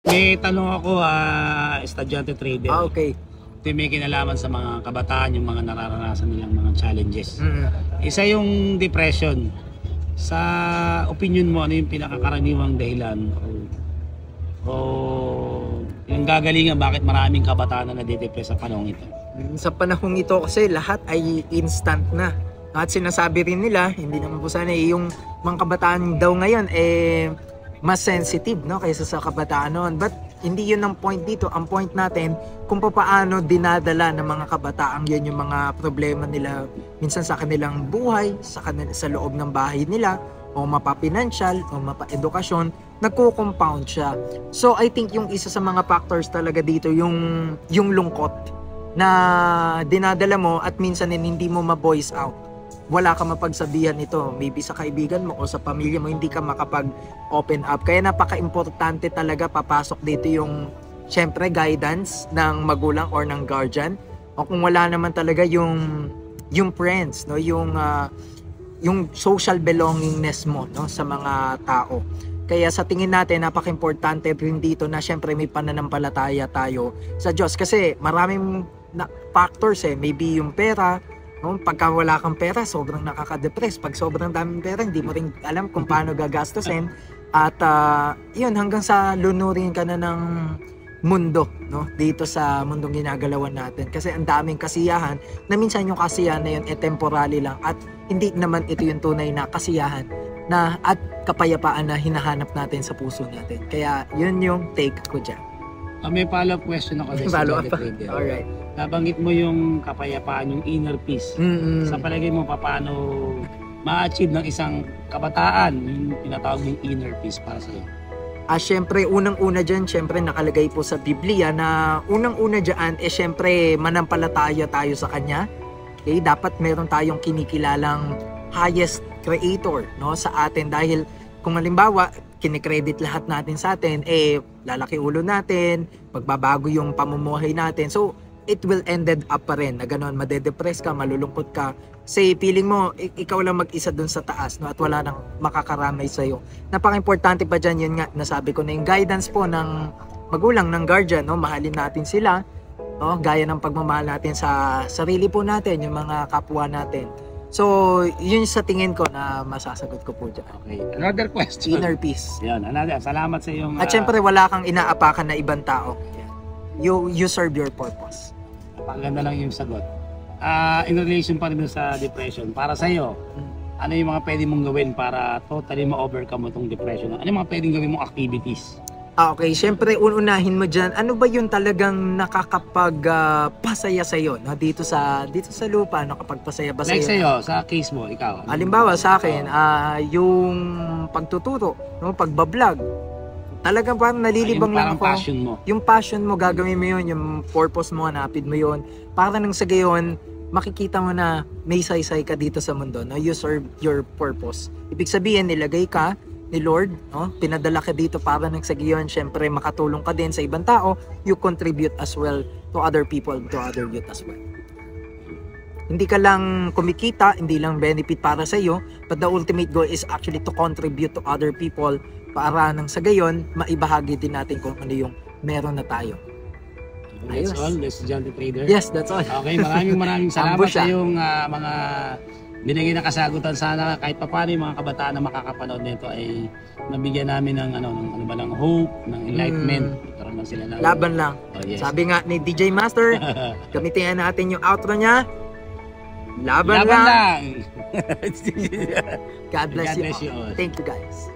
May tanong ako, estudyante trader. Okay. Ito may kinalaman sa mga kabataan, yung mga nararanasan nilang mga challenges. Mm. Isa yung depression. Sa opinion mo, ano yung pinakakaraniwang dahilan? O yung gagalingan, bakit maraming kabataan na nade-depress sa panahon ito? Sa panahong ito kasi lahat ay instant na. At sinasabi rin nila, hindi naman po sana yung mga kabataan daw ngayon mas sensitive, no, kaysa sa kabataan noon. But hindi yun ang point dito. Ang point natin kung paano dinadala ng mga kabataang yun yung mga problema nila minsan sa kanilang buhay, sa loob ng bahay nila, o mapa-financial o mapa-edukasyon, nagko-compound siya. So I think yung isa sa mga factors talaga dito yung lungkot na dinadala mo at minsan hindi mo ma-voice out. Wala ka mapagsabihan ito, maybe sa kaibigan mo o sa pamilya mo, hindi ka makapag-open up. Kaya napaka-importante talaga papasok dito yung syempre guidance ng magulang or ng guardian, o kung wala naman talaga yung friends, no, yung social belongingness mo, no, sa mga tao. Kaya sa tingin natin napaka-importante rin dito na syempre may pananampalataya tayo sa Diyos, kasi maraming factors maybe yung pera. No, pagka wala kang pera, sobrang nakaka-depress. Pag sobrang daming pera, hindi mo rin alam kung paano gagastusin. At yun, hanggang sa lunurin ka na ng mundo, no, dito sa mundong ginagalawan natin. Kasi ang daming kasiyahan, na minsan yung kasiyahan na yun temporary lang, at hindi naman ito yung tunay na kasiyahan na at kapayapaan na hinahanap natin sa puso natin. Kaya yun yung take ko dyan. May follow-up question ako. Follow-up. Alright. Nabanggit mo yung kapayapaan, yung inner peace. Sa palagay mo, paano ma-achieve ng isang kabataan yung tinatawag yung inner peace para sa'yo? Syempre, unang-una dyan, syempre nakalagay po sa Biblia na unang-una dyan, syempre manampalataya tayo sa Kanya. Okay? Dapat meron tayong kinikilalang highest creator, no, sa atin, dahil kung halimbawa, kinikredit lahat natin sa atin, lalaki ulo natin, pagbabago yung pamumuhay natin. So, it will ended up pa rin na gano'n, madedepress ka, malulungkot ka. Say, feeling mo, ikaw lang mag-isa dun sa taas, no, at wala nang makakaramay sa'yo. Napaka-importante pa dyan, yun nga, nasabi ko na yung guidance po ng magulang, ng guardian, no, mahalin natin sila, no, gaya ng pagmamahal natin sa sarili po natin, yung mga kapwa natin. So, yun sa tingin ko na masasagot ko po dyan. Okay, another question. Inner peace. Yan, another. Salamat sa iyong... At syempre, wala kang inaapakan na ibang tao. You serve your purpose. Paganda lang yung sagot. In relation pa rin sa depression, para sa iyo, ano yung mga pwede mong gawin para totally ma-overcome mo itong depression? Ano yung mga pwedeng gawin mong activities? Okay, syempre unahin mo dyan, ano ba yung talagang nakakapagpasaya sa'yo, no? dito sa lupa, nakapagpasaya ba sa'yo? Like sa'yo, sa case mo, ikaw. Halimbawa sa akin, yung pagtuturo, no? Pagbablog. Talagang parang nalilibang lang ako. Passion mo. Yung passion mo, gagawin mo yun, yung purpose mo, hanapin mo yun. Para nang sa gayon, makikita mo na may saysay ka dito sa mundo, no? You serve your purpose. Ibig sabihin, nilagay ka ni Lord, no? Pinadala ka dito para nang sa gayon, syempre makatulong ka din sa ibang tao, you contribute as well to other people, to other youth as well. Hindi ka lang kumikita, hindi lang benefit para sa iyo, but the ultimate goal is actually to contribute to other people para nang sa gayon, maibahagi din natin kung ano yung meron na tayo. That's all, estudyante trader? Yes, that's all. Okay, maraming salamat sa yung mga binigay na kasagutan. Sana kahit paano yung mga kabataan na makakapanood nito ay nabigyan namin ng ng hope, ng enlightenment. Karoon lang sila ng laban lang. Oh, yes. Sabi nga ni DJ Master, gamitin natin yung outro niya. Laban lang. lang. God bless God bless you you all. all. Thank you guys.